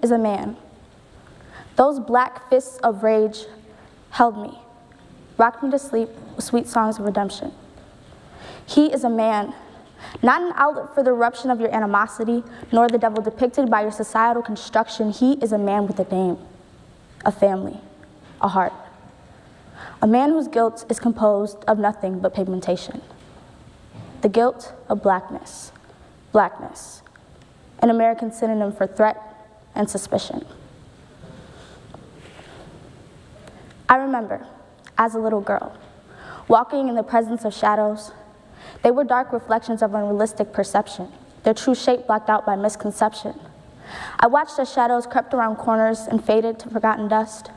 is a man. Those black fists of rage held me, rocked me to sleep with sweet songs of redemption. He is a man, not an outlet for the eruption of your animosity, nor the devil depicted by your societal construction. He is a man with a name, a family, a heart. A man whose guilt is composed of nothing but pigmentation. The guilt of blackness, an American synonym for threat and suspicion. I remember, as a little girl, walking in the presence of shadows. They were dark reflections of unrealistic perception, their true shape blocked out by misconception. I watched as shadows crept around corners and faded to forgotten dust.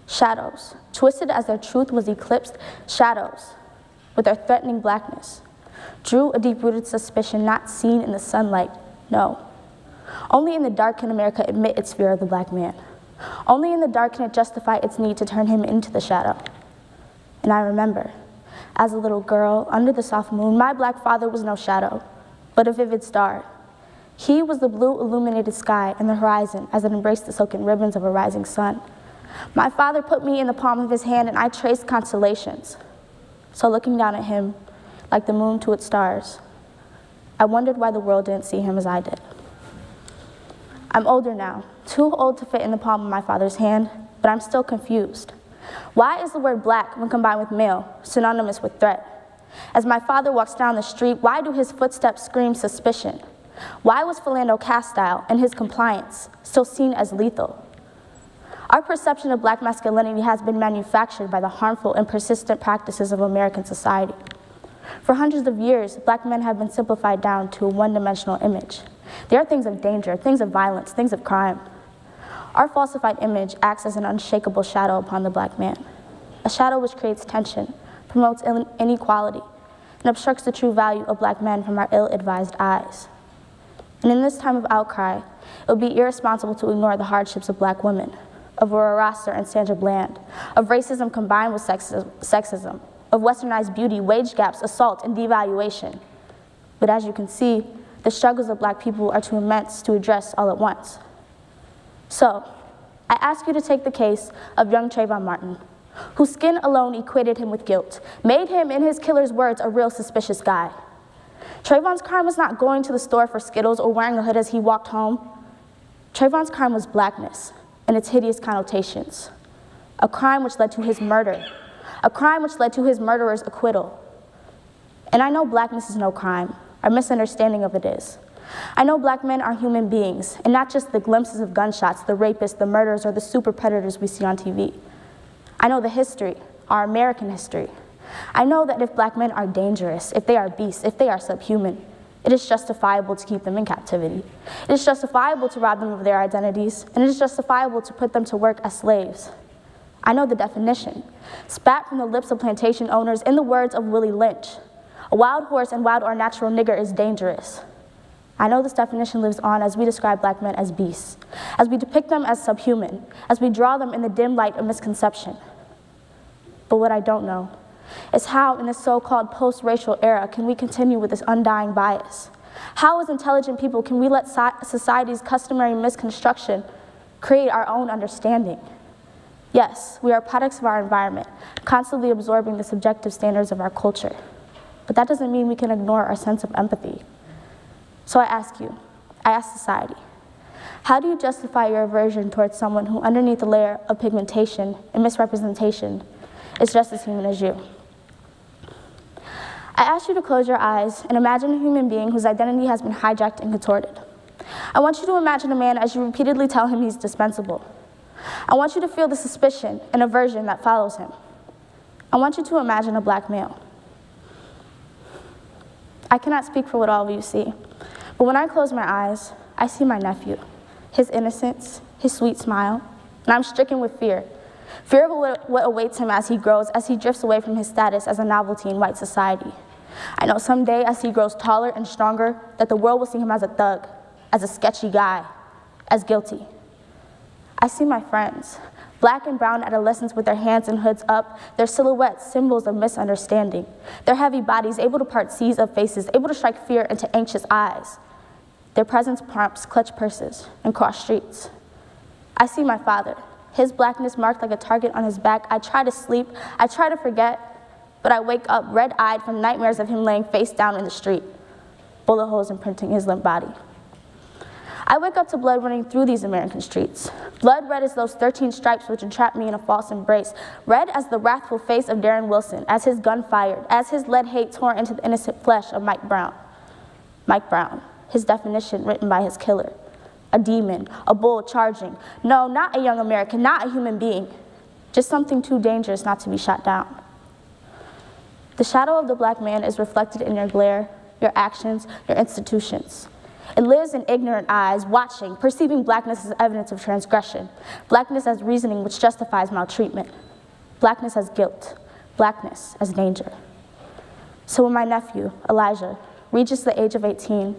Shadows, twisted as their truth was eclipsed. Shadows, with their threatening blackness, drew a deep-rooted suspicion not seen in the sunlight, no. Only in the dark can America admit its fear of the black man. Only in the dark can it justify its need to turn him into the shadow. And I remember, as a little girl, under the soft moon, my black father was no shadow, but a vivid star. He was the blue illuminated sky and the horizon as it embraced the silken ribbons of a rising sun. My father put me in the palm of his hand and I traced constellations. So looking down at him, like the moon to its stars, I wondered why the world didn't see him as I did. I'm older now, too old to fit in the palm of my father's hand, but I'm still confused. Why is the word black, when combined with male, synonymous with threat? As my father walks down the street, why do his footsteps scream suspicion? Why was Philando Castile and his compliance still seen as lethal? Our perception of black masculinity has been manufactured by the harmful and persistent practices of American society. For hundreds of years, black men have been simplified down to a one-dimensional image. They are things of danger, things of violence, things of crime. Our falsified image acts as an unshakable shadow upon the black man, a shadow which creates tension, promotes inequality, and obstructs the true value of black men from our ill-advised eyes. And in this time of outcry, it would be irresponsible to ignore the hardships of black women, of Aurora Rosser and Sandra Bland, of racism combined with sexism, of westernized beauty, wage gaps, assault, and devaluation. But as you can see, the struggles of black people are too immense to address all at once. So, I ask you to take the case of young Trayvon Martin, whose skin alone equated him with guilt, made him, in his killer's words, a real suspicious guy. Trayvon's crime was not going to the store for Skittles or wearing a hood as he walked home. Trayvon's crime was blackness and its hideous connotations, a crime which led to his murder, a crime which led to his murderer's acquittal. And I know blackness is no crime. Our misunderstanding of it is. I know black men are human beings, and not just the glimpses of gunshots, the rapists, the murderers, or the super predators we see on TV. I know the history, our American history. I know that if black men are dangerous, if they are beasts, if they are subhuman, it is justifiable to keep them in captivity. It is justifiable to rob them of their identities, and it is justifiable to put them to work as slaves. I know the definition, spat from the lips of plantation owners in the words of Willie Lynch. A wild horse and wild or natural nigger is dangerous. I know this definition lives on as we describe black men as beasts, as we depict them as subhuman, as we draw them in the dim light of misconception. But what I don't know is how, in this so-called post-racial era, can we continue with this undying bias? How, as intelligent people, can we let society's customary misconstruction create our own understanding? Yes, we are products of our environment, constantly absorbing the subjective standards of our culture. But that doesn't mean we can ignore our sense of empathy. So I ask you, I ask society, how do you justify your aversion towards someone who, underneath a layer of pigmentation and misrepresentation, is just as human as you? I ask you to close your eyes and imagine a human being whose identity has been hijacked and contorted. I want you to imagine a man as you repeatedly tell him he's dispensable. I want you to feel the suspicion and aversion that follows him. I want you to imagine a black male. I cannot speak for what all of you see, but when I close my eyes, I see my nephew, his innocence, his sweet smile, and I'm stricken with fear. Fear of what awaits him as he grows, as he drifts away from his status as a novelty in white society. I know someday, as he grows taller and stronger, that the world will see him as a thug, as a sketchy guy, as guilty. I see my friends, black and brown adolescents with their hands and hoods up, their silhouettes symbols of misunderstanding, their heavy bodies able to part seas of faces, able to strike fear into anxious eyes. Their presence prompts clutch purses and cross streets. I see my father, his blackness marked like a target on his back. I try to sleep, I try to forget, but I wake up red-eyed from nightmares of him laying face down in the street, bullet holes imprinting his limp body. I wake up to blood running through these American streets. Blood red as those 13 stripes which entrapped me in a false embrace. Red as the wrathful face of Darren Wilson, as his gun fired, as his lead hate tore into the innocent flesh of Mike Brown. Mike Brown, his definition written by his killer. A demon, a bull charging. No, not a young American, not a human being. Just something too dangerous not to be shot down. The shadow of the black man is reflected in your glare, your actions, your institutions. It lives in ignorant eyes, watching, perceiving blackness as evidence of transgression, blackness as reasoning which justifies maltreatment, blackness as guilt, blackness as danger. So when my nephew, Elijah, reaches the age of 18,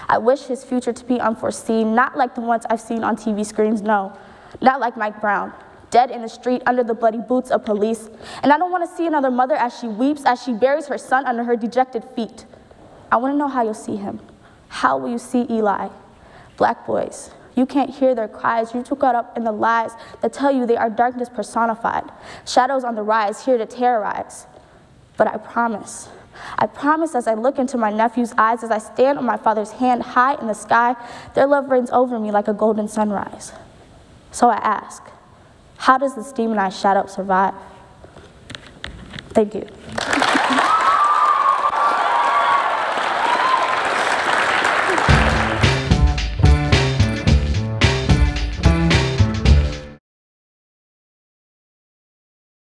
I wish his future to be unforeseen, not like the ones I've seen on TV screens, no, not like Mike Brown, dead in the street under the bloody boots of police. And I don't want to see another mother as she weeps, as she buries her son under her dejected feet. I want to know how you'll see him. How will you see Eli? Black boys, you can't hear their cries. You're too caught up in the lies that tell you they are darkness personified, shadows on the rise, here to terrorize. But I promise as I look into my nephew's eyes, as I stand on my father's hand high in the sky, their love reigns over me like a golden sunrise. So I ask, how does this demonized shadow survive? Thank you.